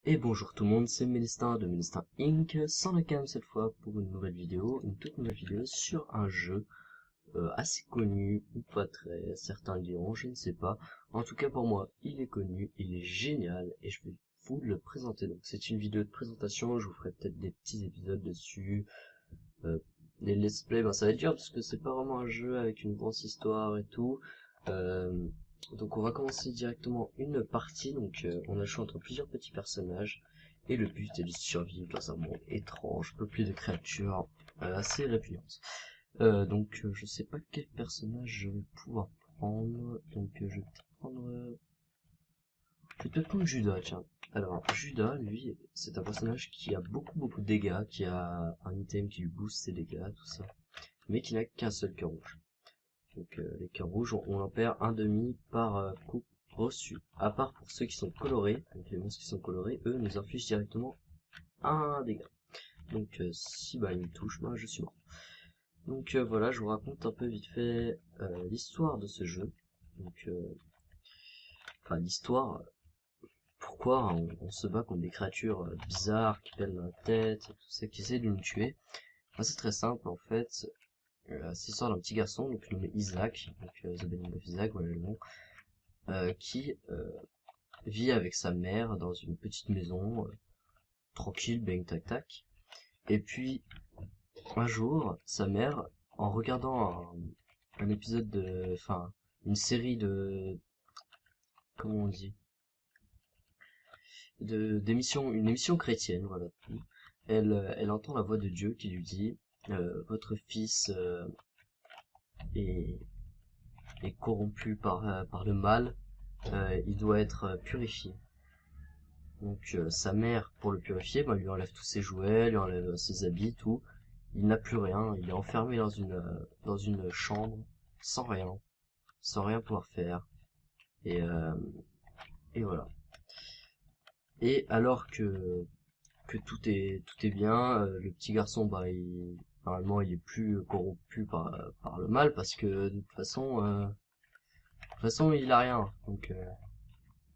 Et bonjour tout le monde, c'est Mélestin de Mélestin Inc. Sans la cam cette fois pour une nouvelle vidéo, une toute nouvelle vidéo sur un jeu assez connu ou pas très, certains le diront, je ne sais pas. En tout cas pour moi, il est connu, il est génial et je vais vous le présenter. Donc c'est une vidéo de présentation, je vous ferai peut-être des petits épisodes dessus, euh, des let's play, ben ça va être dur parce que c'est pas vraiment un jeu avec une grosse histoire et tout. Euh, donc on va commencer directement une partie, donc on a le choix entre plusieurs petits personnages, et le but est de survivre dans un monde étrange, peuplé de créatures assez répugnantes. Je sais pas quel personnage je vais pouvoir prendre, donc je vais peut-être prendre Judas, tiens. Alors, Judas, lui, c'est un personnage qui a beaucoup de dégâts, qui a un item qui lui booste ses dégâts, tout ça, mais qui n'a qu'un seul cœur rouge. Donc les cœurs rouges, on en perd un demi par coup reçu. À part pour ceux qui sont colorés, donc les monstres qui sont colorés, eux nous infligent directement un dégât. Donc si bah ils me touchent, moi je suis mort. Donc voilà, je vous raconte un peu vite fait l'histoire de ce jeu. Donc enfin l'histoire, pourquoi on se bat contre des créatures bizarres qui pèlent la tête, tout ça, qui essaient de nous tuer. Enfin, c'est très simple en fait. C'est l'histoire d'un petit garçon, donc nommé Isaac, donc The Binding of Isaac, voilà le nom, qui vit avec sa mère dans une petite maison, tranquille, bang tac tac. Et puis, un jour, sa mère, en regardant un épisode enfin, une série de, comment on dit, une émission chrétienne, voilà. Elle entend la voix de Dieu qui lui dit, votre fils est, est corrompu par le mal, il doit être purifié. Donc sa mère, pour le purifier, bah, lui enlève tous ses jouets, lui enlève ses habits, tout. Il n'a plus rien, il est enfermé dans une chambre, sans rien, sans rien pouvoir faire. Et, euh, et voilà. Et alors que tout est bien, le petit garçon, bah, normalement, il est plus corrompu par le mal, parce que de toute façon, il a rien. Donc,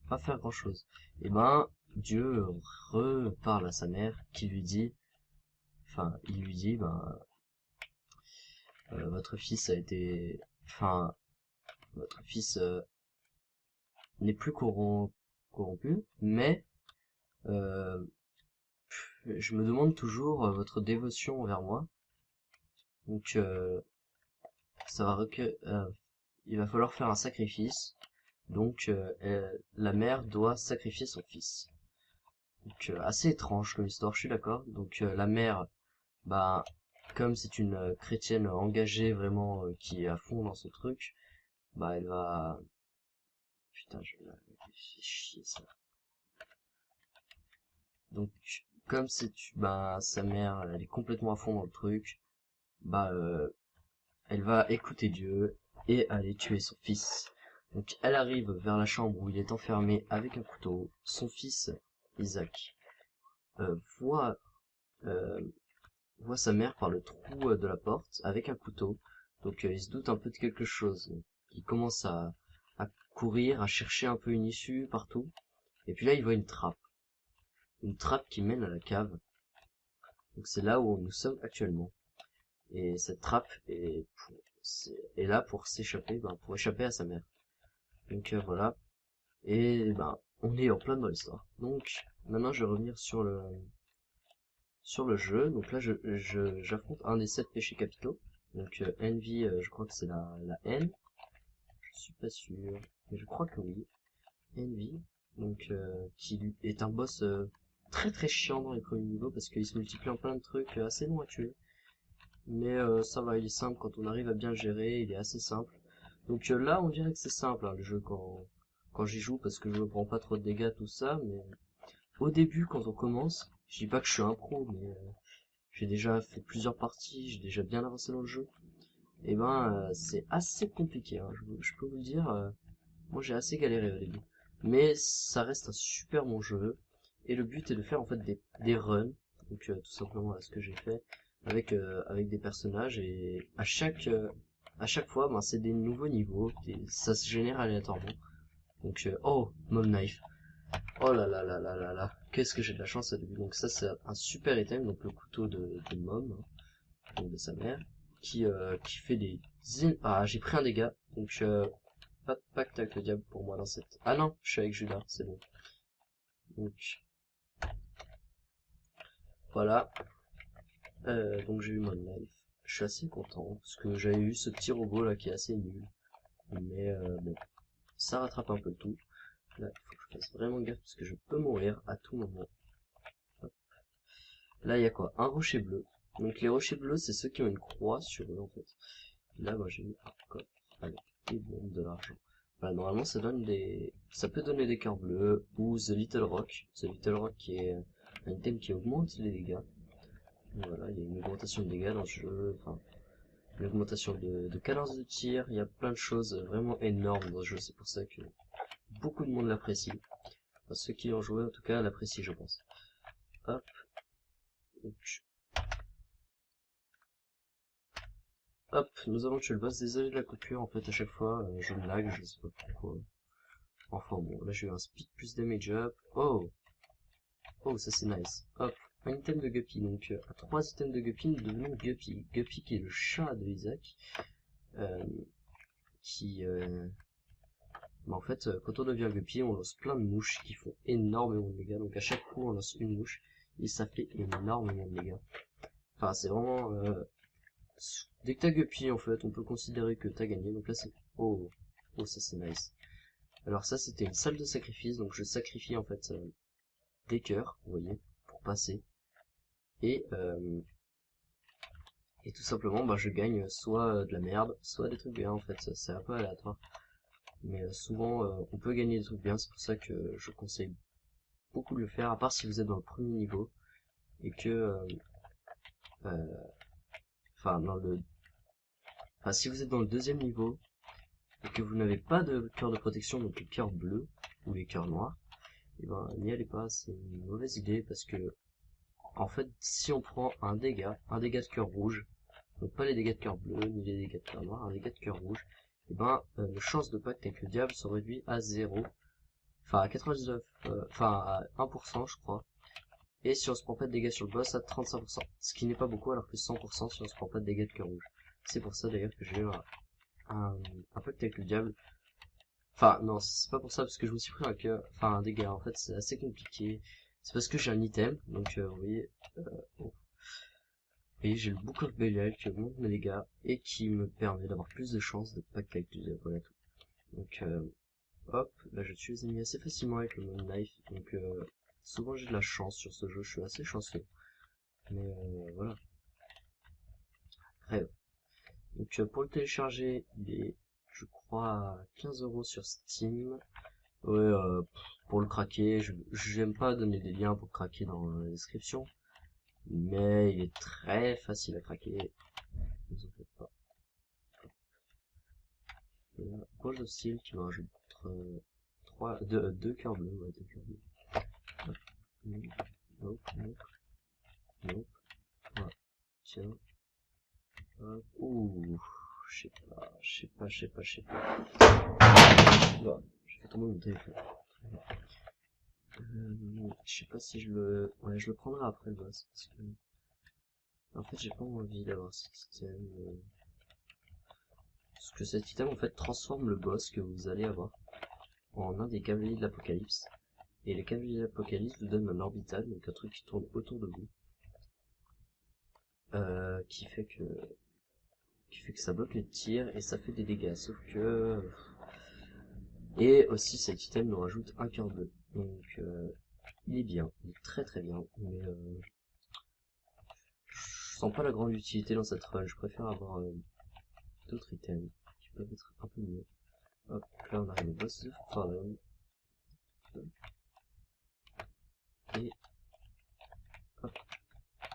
pas faire grand chose. Et ben, Dieu reparle à sa mère, qui lui dit, enfin, il lui dit, ben, votre fils a été, enfin, votre fils n'est plus corrompu, mais euh, je me demande toujours votre dévotion envers moi. Donc, ça va il va falloir faire un sacrifice. Donc, la mère doit sacrifier son fils. Donc, assez étrange comme histoire, je suis d'accord. Donc, la mère, bah, comme c'est une chrétienne engagée vraiment, qui est à fond dans ce truc, bah, elle va, putain, je me fais chier ça. Donc, comme bah, sa mère, elle est complètement à fond dans le truc, bah, elle va écouter Dieu et aller tuer son fils. Donc, elle arrive vers la chambre où il est enfermé avec un couteau. Son fils, Isaac, voit, euh, voit sa mère par le trou de la porte avec un couteau. Donc, il se doute un peu de quelque chose. Il commence à courir, à chercher un peu une issue partout. Et puis là, il voit une trappe qui mène à la cave. Donc c'est là où nous sommes actuellement. Et cette trappe est là pour s'échapper, ben, pour échapper à sa mère. Donc voilà. Et ben, on est en plein dans l'histoire. Donc maintenant je vais revenir sur le jeu. Donc là j'affronte un des 7 péchés capitaux. Donc Envy, je crois que c'est la haine. Je suis pas sûr, mais je crois que oui. Envy, donc qui est un boss très chiant dans les premiers niveaux parce qu'il se multiplie en plein de trucs assez longs à tuer. Mais ça va, il est simple quand on arrive à bien le gérer, il est assez simple. Donc là, on dirait que c'est simple, hein, le jeu quand j'y joue, parce que je me prends pas trop de dégâts, tout ça, mais au début, quand on commence, je dis pas que je suis un pro, mais j'ai déjà fait plusieurs parties, j'ai déjà bien avancé dans le jeu, et ben c'est assez compliqué, hein, je peux vous le dire, moi j'ai assez galéré au début. Mais ça reste un super bon jeu, et le but est de faire en fait des runs, donc tout simplement ce que j'ai fait, avec des personnages, et à chaque fois c'est des nouveaux niveaux, ça se génère aléatoirement. Donc oh, Mob Knife. Oh là là là là là là. Qu'est-ce que j'ai de la chance au début. Donc ça c'est un super item, donc le couteau de Mom, hein, donc de sa mère, qui fait des... Ah, j'ai pris un dégât, donc pas de pacte avec le diable pour moi dans cette... Ah non, je suis avec Judas, c'est bon. Donc voilà, donc j'ai eu mon life. Je suis assez content, parce que j'avais eu ce petit robot là qui est assez nul. Mais bon, ça rattrape un peu le tout. Là, il faut que je fasse vraiment gaffe, parce que je peux mourir à tout moment. Hop. Là, il y a quoi? Un rocher bleu. Donc les rochers bleus, c'est ceux qui ont une croix sur eux en fait. Là, moi j'ai eu un coffre avec des bombes, de l'argent. Voilà, normalement ça donne des... Ça peut donner des cœurs bleus, ou The Little Rock. The Little Rock qui est un item qui augmente les dégâts. Donc voilà, il y a une augmentation de dégâts dans ce jeu, enfin, une augmentation de cadence de tir, il y a plein de choses vraiment énormes dans ce jeu, c'est pour ça que beaucoup de monde l'apprécie. Enfin, ceux qui ont joué en tout cas l'apprécient je pense. Hop. Donc, hop, nous avons tué le boss, désolé de la coupure, en fait à chaque fois je me lag, je sais pas pourquoi. Enfin bon, là j'ai eu un speed plus damage up. Oh, oh ça c'est nice. Hop, un item de Guppy, donc à 3 items de Guppy nous devenons Guppy. Guppy qui est le chat de Isaac. Euh, qui... en fait, quand on devient Guppy, on lance plein de mouches qui font énormément de dégâts. Donc à chaque coup on lance une mouche et ça fait énormément de dégâts. Enfin c'est vraiment... dès que t'as Guppy en fait, on peut considérer que t'as gagné. Donc là c'est... Oh, oh ça c'est nice. Alors ça c'était une salle de sacrifice, donc je sacrifie en fait des cœurs, vous voyez, pour passer. Et tout simplement bah, je gagne soit de la merde, soit des trucs bien en fait, c'est un peu aléatoire. Mais souvent on peut gagner des trucs bien, c'est pour ça que je conseille beaucoup de le faire, à part si vous êtes dans le premier niveau et que... Enfin dans le... Enfin si vous êtes dans le deuxième niveau et que vous n'avez pas de cœur de protection, donc les cœurs bleus ou les cœurs noirs, et ben n'y allez pas, c'est une mauvaise idée parce que en fait si on prend un dégât de cœur rouge, donc pas les dégâts de cœur bleu ni les dégâts de cœur noir, un dégât de cœur rouge, et ben le chance de pacte avec le diable se réduit à 0, enfin à 99, enfin à 1% je crois, et si on se prend pas de dégâts sur le boss à 35%, ce qui n'est pas beaucoup alors que 100% si on se prend pas de dégâts de cœur rouge. C'est pour ça d'ailleurs que j'ai eu un pacte avec le diable. Enfin, non, c'est pas pour ça, parce que je me suis pris un cœur, enfin un dégât, en fait, c'est assez compliqué. C'est parce que j'ai un item, donc vous voyez, bon. Vous voyez, j'ai le Book of Belial qui augmente mes dégâts et qui me permet d'avoir plus de chances de pas calculer, voilà tout. Donc, hop, là je tue les ennemis assez facilement avec le Moon Knife, donc souvent j'ai de la chance sur ce jeu, je suis assez chanceux. Mais voilà. Après, donc pour le télécharger, il est, je crois, à 15 € sur Steam. Ouais, pour le craquer, j'aime pas donner des liens pour craquer dans la description, mais il est très facile à craquer, ne vous en faites pas. Là, Gauche de style qui me rajoute 2 cœurs bleus, ouais, 2 cœurs bleus. Hop. Nope, nope, nope. Voilà. Tiens. Hop. Ouh, je sais pas. Voilà, j'ai fait tomber mon téléphone. Je sais pas si je le... Ouais, je le prendrai après le boss, parce que... En fait, j'ai pas envie d'avoir cet item. Parce que cet item, en fait, transforme le boss que vous allez avoir en un des cavaliers de l'Apocalypse. Et les cavaliers de l'Apocalypse vous donnent un orbital, donc un truc qui tourne autour de vous. Qui fait que ça bloque les tirs et ça fait des dégâts. Sauf que... Et aussi, cet item nous rajoute un cœur bleu. Donc, il est bien. Il est très très bien. Mais... je sens pas la grande utilité dans cette run. Je préfère avoir d'autres items qui peuvent être un peu mieux. Hop, là on arrive au boss de Fallen. Et hop,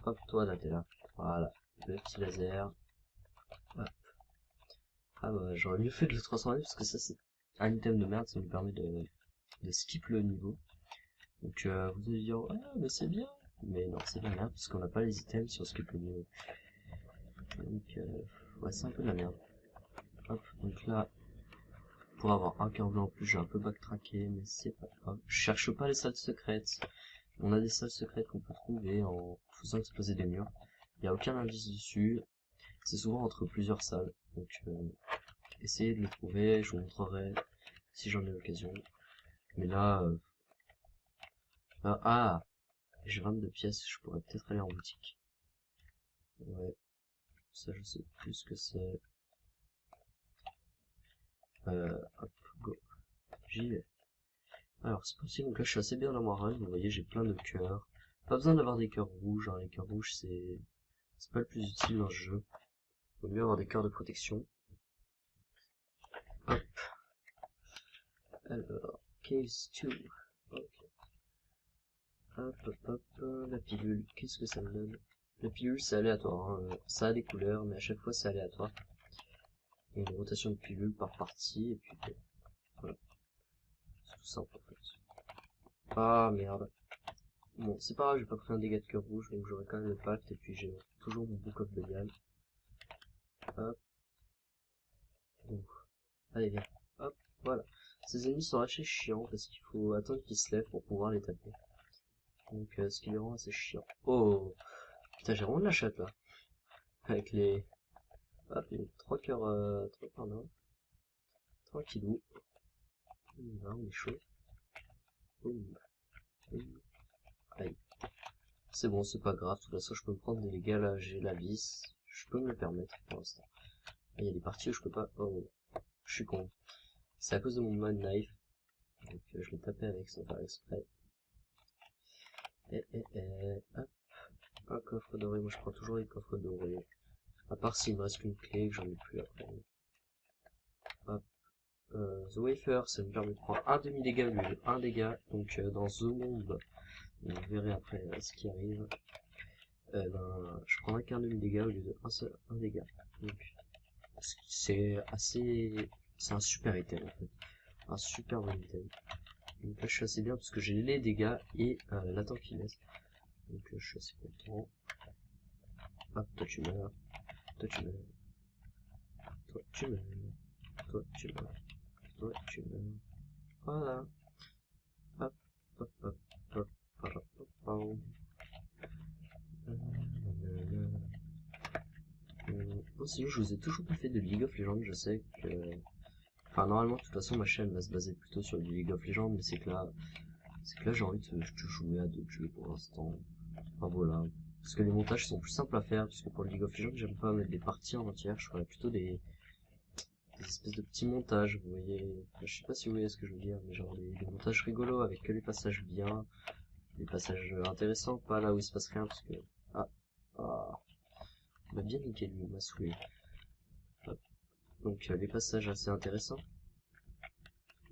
hop, toi là t'es là. Voilà, le petit laser. Hop. Ah bah j'aurais mieux fait de le transformer parce que ça c'est un item de merde, ça me permet de skip le niveau. Donc vous allez dire, ah mais c'est bien. Mais non, c'est de la merde parce qu'on n'a pas les items si on skip le niveau. Donc ouais, c'est un peu de la merde. Hop, donc là, pour avoir un cœur blanc en plus, j'ai un peu backtracké, mais c'est pas grave. Je cherche pas les salles secrètes. On a des salles secrètes qu'on peut trouver en faisant exploser des murs. Il n'y a aucun indice dessus. C'est souvent entre plusieurs salles. Donc essayez de les trouver, je vous montrerai si j'en ai l'occasion. Mais là... ah, j'ai 22 pièces, je pourrais peut-être aller en boutique. Ouais, ça je sais plus ce que c'est. Hop, go. J'y vais. Alors c'est possible, donc là je suis assez bien dans ma run, vous voyez j'ai plein de cœurs. Pas besoin d'avoir des cœurs rouges, hein. Les cœurs rouges c'est pas le plus utile dans ce jeu. Il vaut mieux avoir des cœurs de protection. Hop. Alors, case 2. Ok. Hop, hop, hop, la pilule, qu'est-ce que ça me donne? La pilule c'est aléatoire, hein. Ça a des couleurs, mais à chaque fois c'est aléatoire. Il y a une rotation de pilule par partie, et puis voilà. C'est tout simple en fait. Ah merde. Bon, c'est pas grave, j'ai pas pris un dégât de cœur rouge, donc j'aurai quand même le pacte, et puis j'ai toujours mon Book of Belial. Hop. Donc, allez, viens. Hop, voilà. Ces ennemis sont assez chiants, parce qu'il faut attendre qu'ils se lèvent pour pouvoir les taper. Donc, ce qui les rend assez chiants. Oh putain, j'ai vraiment de la chatte, là. Avec les... Hop, il y a 3 cœurs, 3 cœurs noirs. Tranquillou. Là, on est chaud. Boum. Boum. Aïe. C'est bon, c'est pas grave, de toute façon je peux me prendre des dégâts là, j'ai la vis, je peux me le permettre pour l'instant. Il y a des parties où je peux pas, oh, je suis con. C'est à cause de mon Mad Knife, donc je l'ai tapé avec sans faire exprès. Hop, un coffre doré, moi je prends toujours les coffres dorés. À part s'il me reste qu'une clé, que j'en ai plus après. Hop, The Wafer, ça me permet de prendre un demi-dégât au lieu de 1 dégât, donc dans The Womb, vous verrez après ce qui arrive. Je prendrai qu'un demi-dégât au lieu de un dégât. Donc, c'est un super item en fait. Un super bon item. Donc là, je suis assez bien parce que j'ai les dégâts et l'attente qu'il laisse. Donc, je suis assez content. Hop, toi tu meurs. Toi tu meurs. Toi tu meurs. Toi tu meurs. Toi tu meurs. Voilà. Hop, hop, hop, hop, hop, hop, hop. Aussi, je vous ai toujours pas fait de League of Legends, je sais que... Enfin, normalement, de toute façon, ma chaîne va se baser plutôt sur du League of Legends, mais c'est que là j'ai envie de jouer à d'autres jeux pour l'instant. Enfin, voilà. Parce que les montages sont plus simples à faire, parce que pour le League of Legends, j'aime pas mettre des parties en entière, je ferais plutôt des espèces de petits montages, vous voyez. Enfin, je sais pas si vous voyez ce que je veux dire, mais genre des montages rigolos avec que les passages bien, des passages intéressants, pas là où il se passe rien, parce que... Ah, il m'a bien niqué lui, il m'a saoulé. Hop. Donc les passages assez intéressants.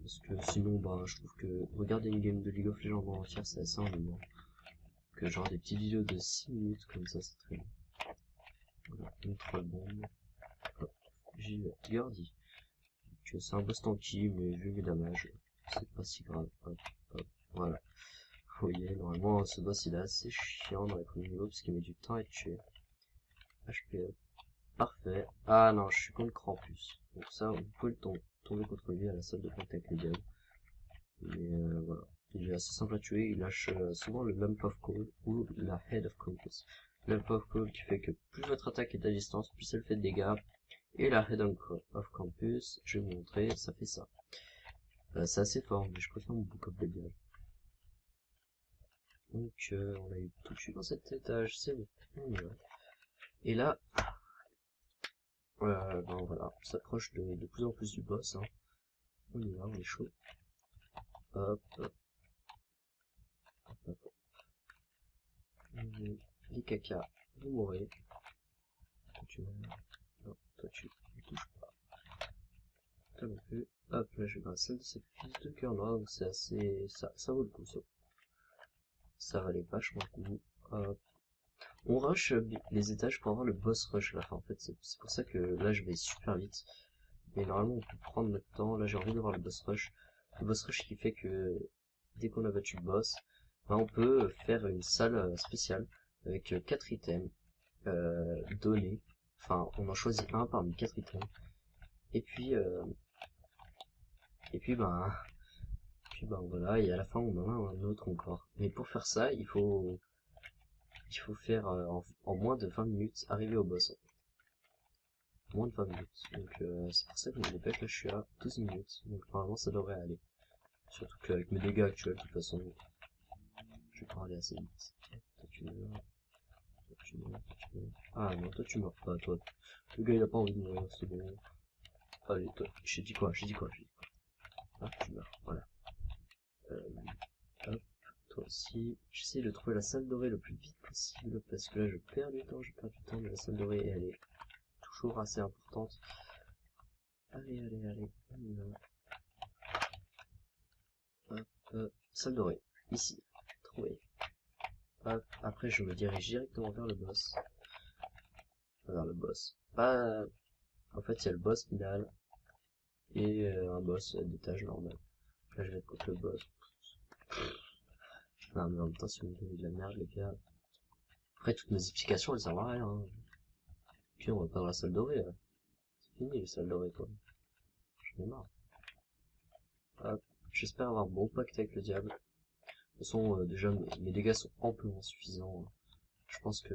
Parce que sinon, bah, je trouve que regarder une game de League of Legends en entière, c'est assez ennuyant. Que genre des petites vidéos de 6 minutes comme ça, c'est très bien. Voilà, une troll bombe. Hop, j'y vais. Gordy. C'est un boss tanky, mais vu mes damages, c'est pas si grave. Hop, hop, voilà. Vous voyez, normalement, ce boss il est assez chiant dans les premiers niveaux parce qu'il met du temps à être tué. HP up. Parfait. Ah non, je suis contre Krampus. Donc ça, vous pouvez le tomber contre lui à la salle de contact légal. Mais voilà. Il est assez simple à tuer, il lâche souvent le Lump of Coal ou la Head of Campus. Lump of Coal qui fait que plus votre attaque est à distance, plus elle fait de dégâts. Et la Head of Campus, je vais vous montrer, ça fait ça. C'est assez fort, mais je préfère mon Book of Belial. Donc on a eu tout de suite dans cet étage, c'est bon. On y va. Et là, ben voilà, on s'approche de plus en plus du boss. Hein. On y va, on est chaud. Hop, hop. Hop, hop, hop. Les caca, vous mourrez. Toi tu meurs. Non, toi tu ne touches pas. Toi non plus. Hop, là je vais dans la salle de sacrifice de cœur noir, donc c'est assez... Ça vaut le coup ça. Ça valait vachement le coup. Hop. On rush les étages pour avoir le boss rush à la fin en fait. C'est pour ça que là je vais super vite. Mais normalement on peut prendre notre temps. Là j'ai envie de voir le boss rush. Le boss rush qui fait que dès qu'on a battu le boss, ben, on peut faire une salle spéciale avec 4 items donnés. Enfin on en choisit un parmi 4 items. Et puis Et puis voilà, et à la fin on en a un autre encore. Mais pour faire ça, il faut faire en moins de 20 minutes arriver au boss. Moins de 20 minutes. Donc c'est pour ça que je me dépêche, là je suis à 12 minutes. Donc normalement ça devrait aller. Surtout qu'avec mes dégâts actuels, de toute façon, je vais pas aller assez vite. Toi tu meurs. Toi tu meurs. Toi tu meurs. Ah non, toi tu meurs pas, toi. Le gars il a pas envie de mourir, c'est bon. Allez, toi, j'ai dit quoi. Ah, tu meurs, voilà. Hop, toi aussi. J'essaie de trouver la salle dorée le plus vite possible, parce que là je perds du temps, mais la salle dorée elle est toujours assez importante. Allez, on y va. Hop, salle dorée, ici, trouvé. Hop, après je me dirige directement vers le boss. Pas... En fait il y a le boss final, et un boss d'étage normal. Là je vais être contre le boss. Non mais en même temps si vous me donnez de la merde les gars. Après toutes mes explications elles servent à rien. Hein. Puis on va pas dans la salle dorée là. C'est fini les salles dorées quoi. J'en ai marre. Hop, j'espère avoir un bon pacte avec le diable. De toute façon déjà mes dégâts sont amplement suffisants. Je pense que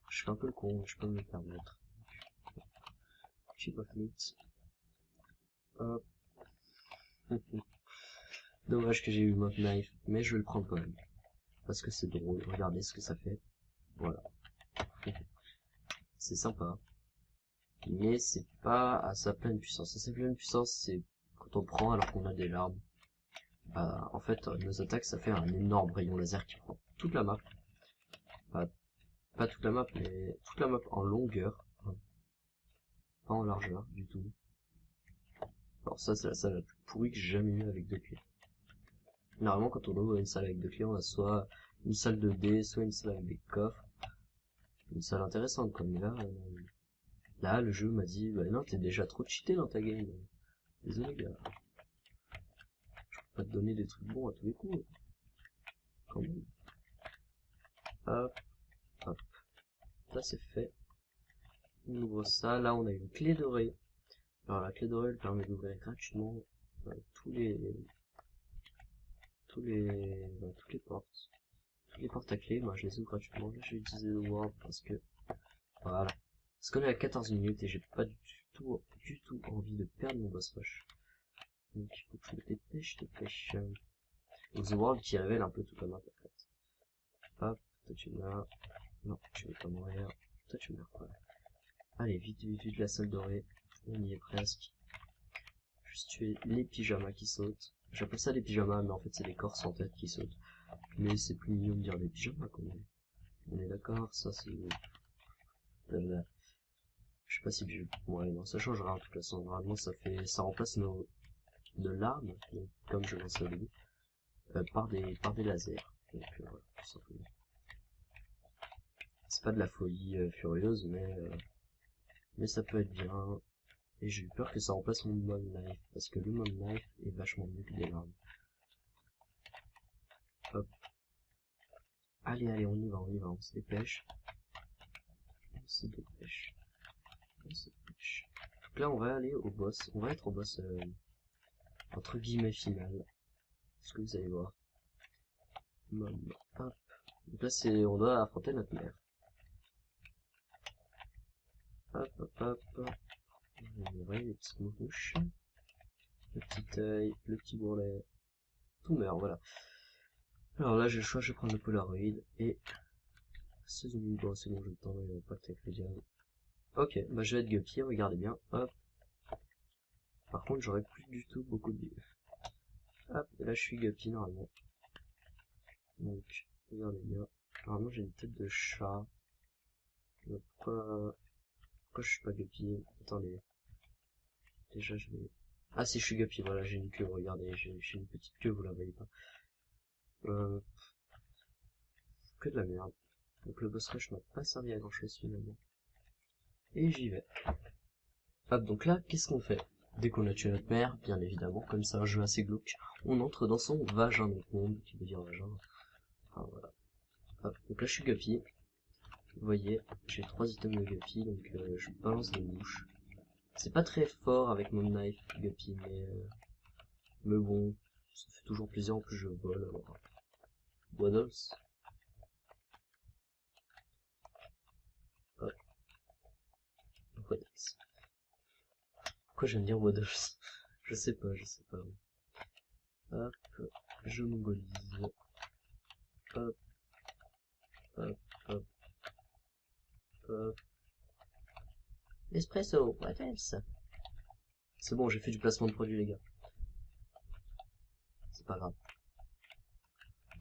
je fais un peu le con, mais je peux me le permettre. Chip of meat. Hop. Dommage que j'ai eu Mob Knife, mais je vais le prendre quand même. Parce que c'est drôle, regardez ce que ça fait. Voilà. C'est sympa. Mais c'est pas à sa pleine puissance. À sa pleine puissance, c'est quand on prend alors qu'on a des larmes. Bah, en fait, nos attaques, ça fait un énorme rayon laser qui prend toute la map. Pas toute la map, mais toute la map en longueur. Pas en largeur, du tout. Alors ça, c'est la salle la plus pourrie que j'ai jamais eue avec deux clés. Normalement, quand on ouvre une salle avec deux clés, on a soit une salle de dés, soit une salle avec des coffres. Une salle intéressante, quoi. Mais là, le jeu m'a dit, bah non, t'es déjà trop cheaté dans ta game. Désolé, gars. Je peux pas te donner des trucs bons à tous les coups. Quand même. Hop, hop. Là, c'est fait. On ouvre ça. Là, on a une clé dorée. Alors, la clé dorée, elle permet d'ouvrir gratuitement toutes les portes. Toutes les portes à clé, moi, je les ouvre gratuitement. Là, je vais utiliser le Word parce que, voilà. Parce qu'on est à 14 minutes et j'ai pas du tout envie de perdre mon boss rush. Donc, il faut que je me dépêche. Donc, The World qui révèle un peu toute la map, en fait. Hop, toi tu meurs. Non, tu veux pas mourir. Toi tu meurs, voilà. Allez, vite, de la salle dorée. On y est presque. Juste tuer les pyjamas qui sautent. J'appelle ça des pyjamas, mais en fait c'est des corps sans tête qui sautent. Mais c'est plus mignon de dire des pyjamas quand même. On est d'accord, ça c'est... Je sais pas si... Ouais, non, ça changera en toute façon. Normalement ça remplace nos larmes, donc, comme je l'ai au début, par des lasers. Donc voilà, tout simplement. C'est pas de la folie furieuse, mais ça peut être bien. Et j'ai eu peur que ça remplace mon Mob Knife, parce que le Mob Knife est vachement mieux que des larmes. Hop. Allez, on y va, on se dépêche. Donc là, on va aller au boss, on va être au boss, entre guillemets, final. Ce que vous allez voir. Mob, hop. Donc là, on doit affronter notre mère. Hop. Vous voyez les petites mouches. Le petit œil, le petit bourrelet. Tout meurt, voilà. Alors là, j'ai le choix, je vais prendre le Polaroid et... C'est bon, j'ai le temps, il n'y a pas avec le diable. Ok, bah je vais être Guppy, regardez bien, hop. Par contre, j'aurai plus du tout beaucoup de vie. Hop, et là je suis Guppy normalement. Donc, regardez bien. Normalement j'ai une tête de chat. Donc, pourquoi je suis pas Guppy? Attendez. Déjà je vais... Ah si, je suis Guppy, voilà, j'ai une queue, regardez, j'ai une petite queue, vous la voyez pas. Que de la merde. Donc le boss rush m'a pas servi à grand chose finalement. Et j'y vais. Hop, donc là, qu'est-ce qu'on fait? Dès qu'on a tué notre mère, bien évidemment, comme c'est un jeu assez glauque, on entre dans son vagin, donc monde, qui veut dire vagin. Enfin voilà. Hop, donc là je suis Guppy. Vous voyez, j'ai 3 items de Guppy, donc je balance des mouches. C'est pas très fort avec mon knife Guppy, mais bon, ça fait toujours plaisir. En plus je vole. Alors. Waddles. Hop. Waddles. Pourquoi j'aime dire Waddles? Je sais pas. Hop, je mongolise. Hop, hop, hop, hop. Espresso, Waddles. C'est bon, j'ai fait du placement de produit, les gars. C'est pas grave.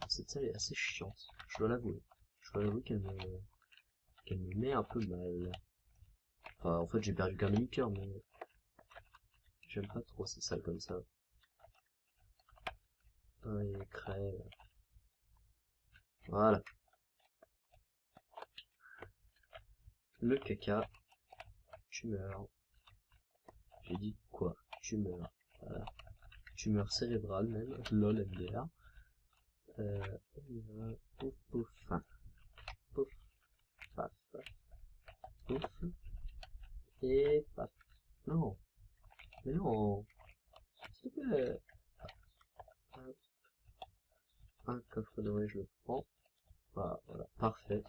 Cette salle est assez chiante, je dois l'avouer. Je dois l'avouer qu'elle me met un peu mal. Enfin, en fait, j'ai perdu qu'un demi-cœur, mais j'aime pas trop ces salles comme ça. Allez, crève. Voilà. Le caca. Tu meurs. J'ai dit quoi? Tu meurs. Voilà. Tumeur cérébrale même. LOL MDR. Pouf pouf. Pouf. Paf. Pouf. Et paf. Non. Mais non. S'il te plaît. Un coffre doré, je le prends. Voilà, voilà, parfait.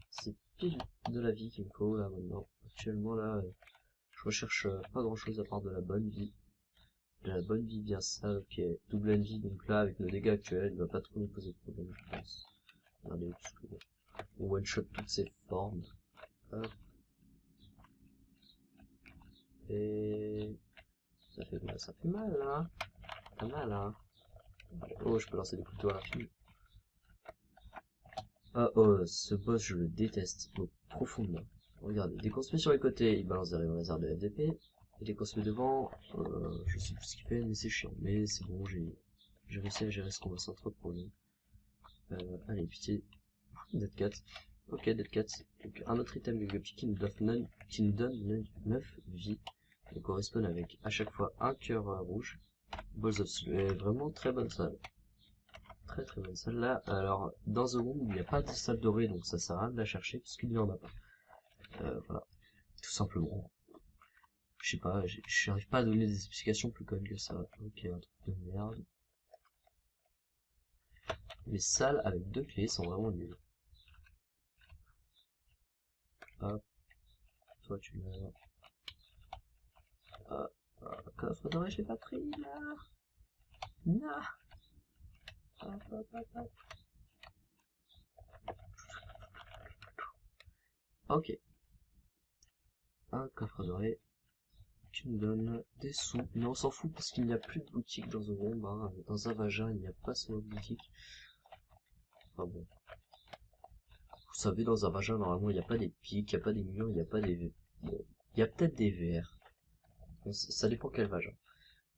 C'est pile de la vie qu'il me faut là maintenant. Actuellement là, je recherche pas grand chose à part de la bonne vie. De la bonne vie bien sale, qui est double envie, donc là avec nos dégâts actuels, il va pas trop nous poser de problème, je pense. Regardez, on one shot toutes ces formes. Hop. Et ça fait mal là. Pas mal hein. Oh, je peux lancer des couteaux à l'infini. Ah oh, ce boss je le déteste profondément. Regardez, dès qu'on se met sur les côtés, il balance des rayons laser de FDP. Et dès qu'on se met devant, je sais plus ce qu'il fait, mais c'est chiant. Mais c'est bon, j'ai réussi à gérer ce combat sans trop de problèmes. Allez, pitié. Dead Cat. Ok, Dead Cat. Donc, un autre item de Guppy qui nous donne 9 vies. Donc correspond avec à chaque fois un cœur rouge. Balls of Slay, vraiment très bonne salle. Très bonne salle là. Alors, dans The Womb, il n'y a pas de salle dorée, donc ça sert à rien de la chercher, puisqu'il n'y en a pas. Voilà. Tout simplement. Je sais pas, j'arrive pas à donner des explications plus connes que ça. Ok, un truc de merde. Les salles avec 2 clés sont vraiment nulles. Hop. Toi tu meurs. Hop. Coffre doré, je l'ai pas pris là. Non. Hop. Ok. Un coffre doré. Tu me donnes des sous. Mais on s'en fout parce qu'il n'y a plus de boutique dans The Womb. Hein. Dans Zavagin, il n'y a pas seulement de boutique. Enfin bon. Vous savez, dans Zavagin, normalement, il n'y a pas des pics, il n'y a pas des murs, il n'y a pas des... Bon, il y a peut-être des VR. Bon, ça dépend quel vagin.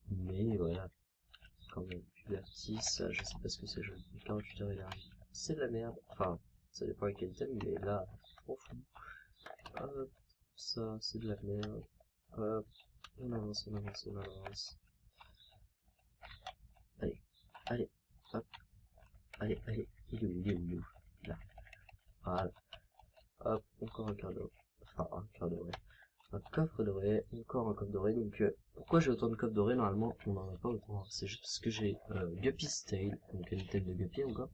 Mais voilà. Quand même, Pubertis, ça, je sais pas ce que c'est, je 48 heures énergie. C'est de la merde. Enfin, ça dépend avec quel thème, mais là, on fout. Hop, ça, c'est de la merde. Hop, on avance. Allez, hop, allez, il est où, là, voilà, hop, encore un quart d'heure, enfin, un quart d'heure, un coffre doré, encore un coffre doré, donc, pourquoi j'ai autant de coffres dorés, normalement, on n'en a pas autant, c'est juste parce que j'ai, Guppy's Tail, donc une tête de Guppy encore,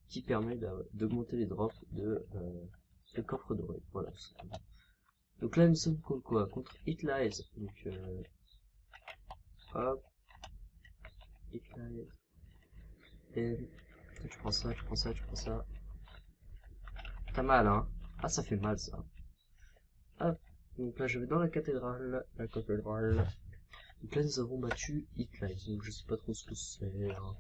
qui permet d'augmenter les drops de coffre doré, voilà, tout simplement. Donc là, nous sommes contre quoi? Contre It Lies, donc, hop, It Lies, et tu prends ça. T'as mal, hein? Ah, ça fait mal, ça. Hop. Donc là, je vais dans la cathédrale. Donc là, nous avons battu Hitler. Donc je sais pas trop ce que c'est. Hein.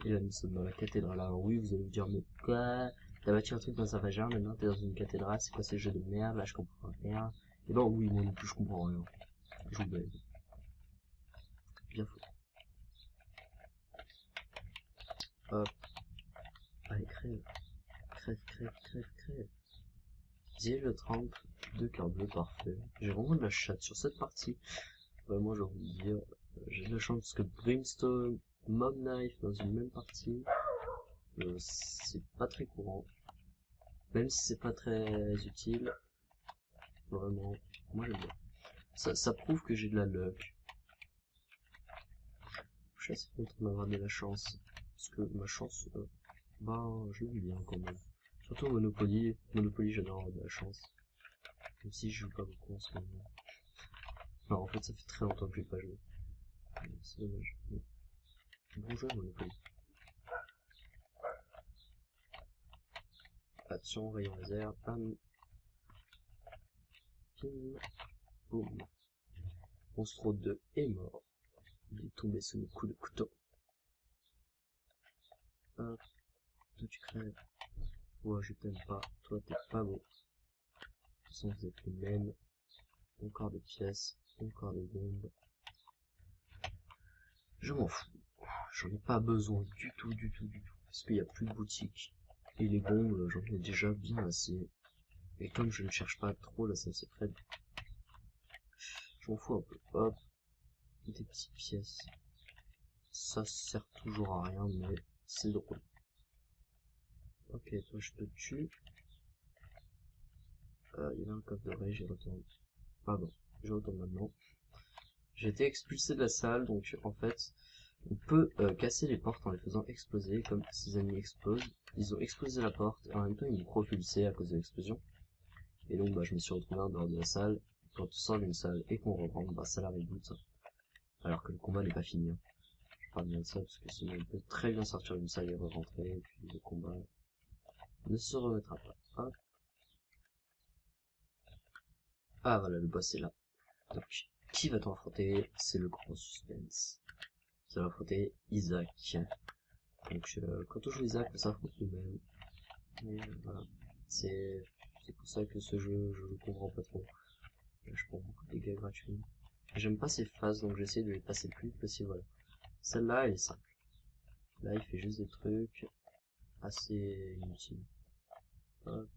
Et là, nous sommes dans la cathédrale. Alors oui, vous allez vous dire, mais quoi? T'as battu un truc dans un vagin, maintenant t'es dans une cathédrale. C'est quoi ces jeux de merde? Là, je comprends rien. Et ben oui, moi non plus, je comprends rien. Je vous baise. Bien fou. Hop. Allez, crève. J'ai le trempe, 2 cœurs bleus, parfait. J'ai vraiment de la chatte sur cette partie. Vraiment, j'ai envie de dire, j'ai de la chance parce que Brimstone, Mob Knife dans une même partie, c'est pas très courant. Même si c'est pas très utile, vraiment, moi j'aime bien. Ça prouve que j'ai de la luck. Je suis assez content d'avoir de la chance. Parce que ma chance, je l'aime bien quand même. Surtout Monopoly. Monopoly, j'adore avoir de la chance. Même si je joue pas beaucoup en ce moment. Non, en fait, ça fait très longtemps que je n'ai pas joué. C'est dommage. Mais bon jeu, Monopoly. Attention, rayon laser. Bam. Pim. Boum. Monstro 2 est mort. Il est tombé sous mes coups de couteau. Hop. Toi, tu crèves. Toi, je t'aime pas. Toi, t'es pas beau. De toute façon, vous êtes les mêmes. Encore des pièces. Encore des bombes. Je m'en fous. J'en ai pas besoin du tout. Parce qu'il n'y a plus de boutique. Et les bombes, j'en ai déjà bien assez. Et comme je ne cherche pas trop la salle secrète, je m'en fous un peu. Hop. Des petites pièces. Ça sert toujours à rien, mais c'est drôle. Ok, toi je te tue. Il y avait un coffre doré, j'y retourne. Pardon, je retourne maintenant. J'ai été expulsé de la salle, donc en fait, on peut casser les portes en les faisant exploser, comme ces ennemis explosent. Ils ont explosé la porte, et en même temps ils m'ont propulsé à cause de l'explosion. Et donc je me suis retrouvé en dehors de la salle. Quand on sort d'une salle et qu'on reprend, ça la reboot. Alors que le combat n'est pas fini. Hein. Je parle bien de ça, parce que sinon on peut très bien sortir d'une salle et re-rentrer, et puis le combat ne se remettra pas. Hop. Ah voilà, le boss est là. Donc, qui va-t-on affronter? C'est le grand suspense. Ça va affronter Isaac. Donc, quand on joue Isaac, on s'affronte nous-mêmes. Mais voilà, c'est pour ça que ce jeu, je le comprends pas trop. Je prends beaucoup de dégâts gratuits. J'aime pas ces phases, donc j'essaie de les passer le plus vite possible. Voilà. Celle-là, elle est simple. Là, il fait juste des trucs assez inutiles. Hop.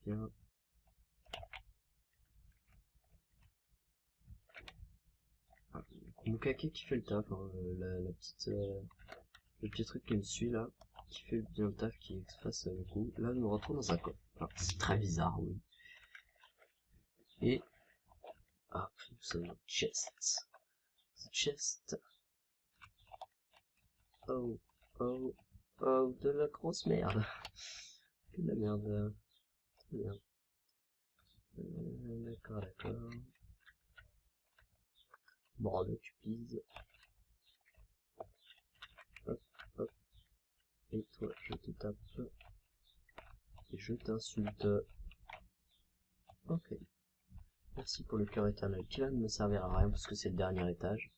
Bien. Mon caca qui fait le taf, hein, le petit truc qui me suit là, qui fait bien le taf, qui efface le coup. Là, nous rentrons dans un coffre. Alors, c'est très bizarre, oui. Et, nous sommes dans chest. Chest. Oh, oh, oh, de la grosse merde. Que de la merde. Très bien. D'accord. Bon, là, tu pises. Hop, hop. Et toi, je te tape. Et je t'insulte. Ok. Merci pour le cœur éternel qui va ne me servir à rien parce que c'est le dernier étage.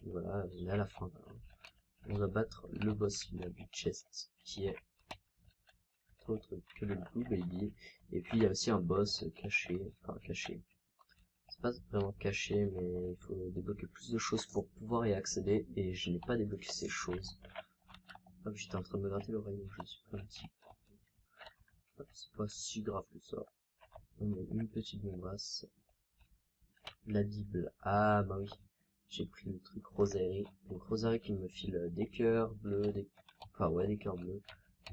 Et voilà, on est à la fin. On va battre le boss final du chest qui est autre que le Blue Baby. Et puis il y a aussi un boss caché, enfin caché. C'est pas vraiment caché, mais il faut débloquer plus de choses pour pouvoir y accéder. Et je n'ai pas débloqué ces choses. Hop, j'étais en train de me gratter l'oreille, donc je suis pris un petit. Hop, c'est pas si grave que ça. On met une petite bombasse. La Bible. Ah bah oui. J'ai pris le truc Rosary. Donc Rosary qui me file des cœurs bleus, des cœurs bleus,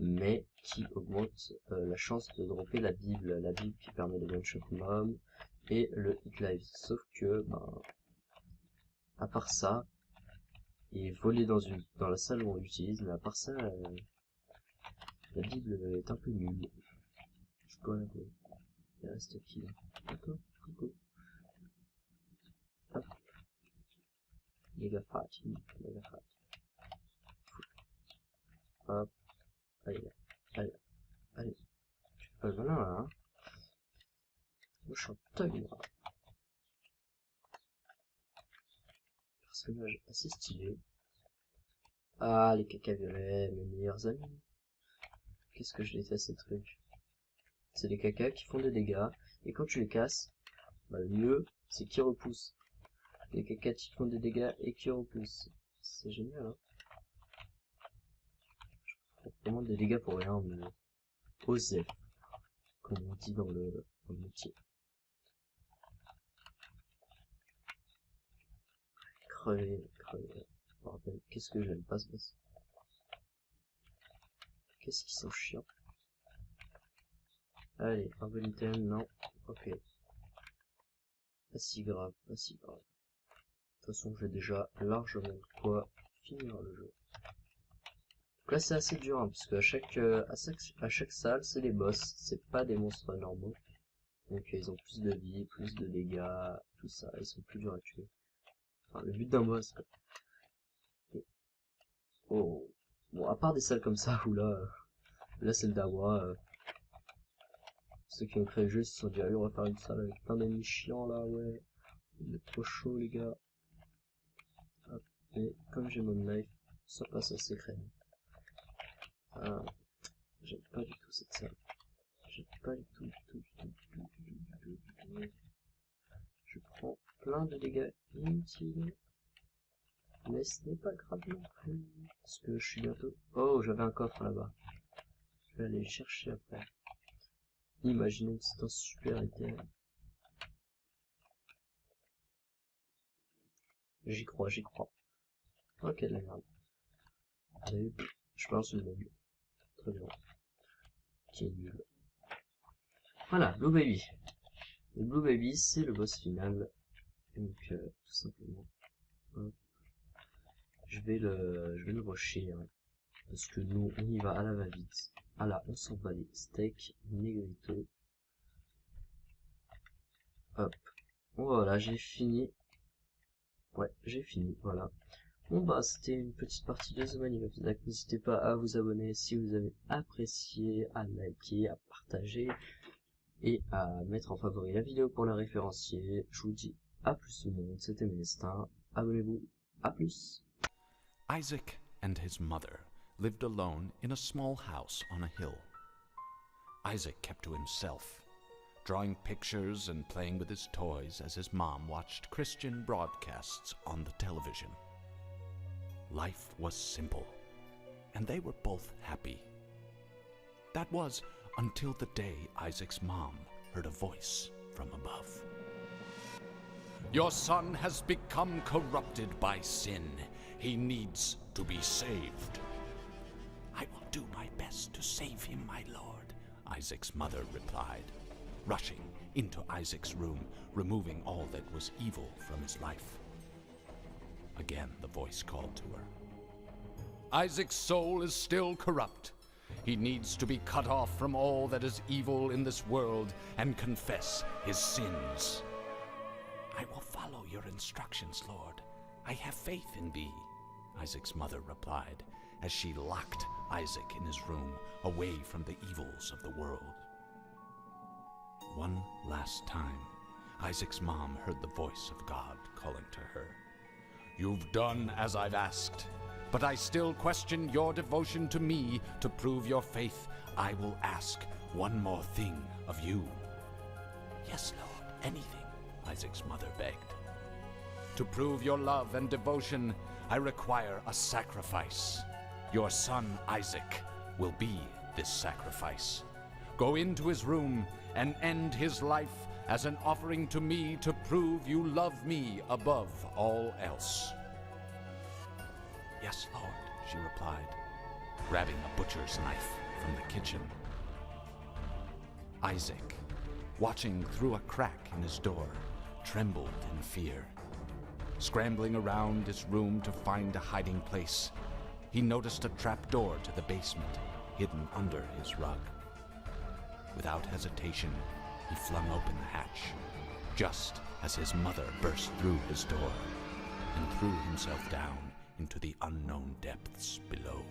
mais qui augmente la chance de dropper la Bible qui permet de one-shot mom et le hit live. Sauf que, à part ça, et voler dans la salle où on l'utilise, mais à part ça, la Bible est un peu nulle. Je dois l'avouer. Il reste qui là? D'accord, coucou. Hop. Méga fat. Hop. Allez, allez. Tu fais pas le malin là, hein? Moi je suis un thug, moi. Personnage assez stylé. Ah, les caca violets, mes meilleurs amis. Qu'est-ce que je déteste ces trucs. C'est des cacas qui font des dégâts, et quand tu les casses, le mieux, c'est qu'ils repoussent. Les cacas qui font des dégâts et qui repoussent. C'est génial, hein. Je fais vraiment des dégâts pour rien, mais osef, comme on dit dans le métier. Crever. Bordel, qu'est-ce que j'aime pas ce boss. Qu'est-ce qu'ils sont chiants. Allez, un bon item, non. Ok. Pas si grave, pas si grave. De toute façon, j'ai déjà largement de quoi finir le jeu. Donc là, c'est assez dur, hein, parce qu'à chaque salle, c'est des boss, c'est pas des monstres normaux. Donc ils ont plus de vie, plus de dégâts, tout ça, ils sont plus durs à tuer. Enfin, le but d'un boss, quoi. Et... Oh. Bon, à part des salles comme ça, où là c'est le dawa, ceux qui ont créé le jeu, ils se sont dit, allez, on va faire une salle avec plein d'ennemis chiants, là, ouais. Il est trop chaud, les gars. Hop. Et comme j'ai mon knife, ça passe assez crème. Ah, j'aime pas du tout cette salle. J'aime pas du tout. Je prends plein de dégâts inutiles. Mais ce n'est pas grave non plus. Parce que je suis bientôt... Oh, j'avais un coffre là-bas. Je vais aller le chercher après. Imaginons que c'est un super item. J'y crois. Ok, de la merde. Allez, je balance une bombe. Très bien. Qui est nul. Voilà, Blue Baby. Le Blue Baby, c'est le boss final. Donc, tout simplement. Hop. Je vais le rusher, hein, parce que nous, on y va à la va-vite. Ah là, on s'en bat les steaks, Negrito. Hop. Voilà, j'ai fini. Ouais, j'ai fini, voilà. Bon bah, c'était une petite partie de The Man of Zack. N'hésitez pas à vous abonner si vous avez apprécié, à liker, à partager, et à mettre en favori la vidéo pour la référencier. Je vous dis à plus tout le monde, c'était Mélestin. Abonnez-vous, à plus. Isaac and his mother lived alone in a small house on a hill. Isaac kept to himself, drawing pictures and playing with his toys as his mom watched Christian broadcasts on the television. Life was simple, and they were both happy. That was until the day Isaac's mom heard a voice from above. "Your son has become corrupted by sin. He needs to be saved." "I will do my best to save him, my lord," Isaac's mother replied, rushing into Isaac's room, removing all that was evil from his life. Again the voice called to her. "Isaac's soul is still corrupt. He needs to be cut off from all that is evil in this world and confess his sins." "I will follow your instructions, Lord. I have faith in thee," Isaac's mother replied, as she locked Isaac in his room, away from the evils of the world. One last time, Isaac's mom heard the voice of God calling to her. "You've done as I've asked, but I still question your devotion to me. To prove your faith, I will ask one more thing of you." "Yes, Lord, anything," Isaac's mother begged. "To prove your love and devotion, I require a sacrifice. Your son Isaac will be this sacrifice. Go into his room and end his life as an offering to me to prove you love me above all else." "Yes, Lord," she replied, grabbing a butcher's knife from the kitchen. Isaac, watching through a crack in his door, trembled in fear. Scrambling around his room to find a hiding place, he noticed a trap door to the basement hidden under his rug. Without hesitation, he flung open the hatch, just as his mother burst through his door and threw himself down into the unknown depths below.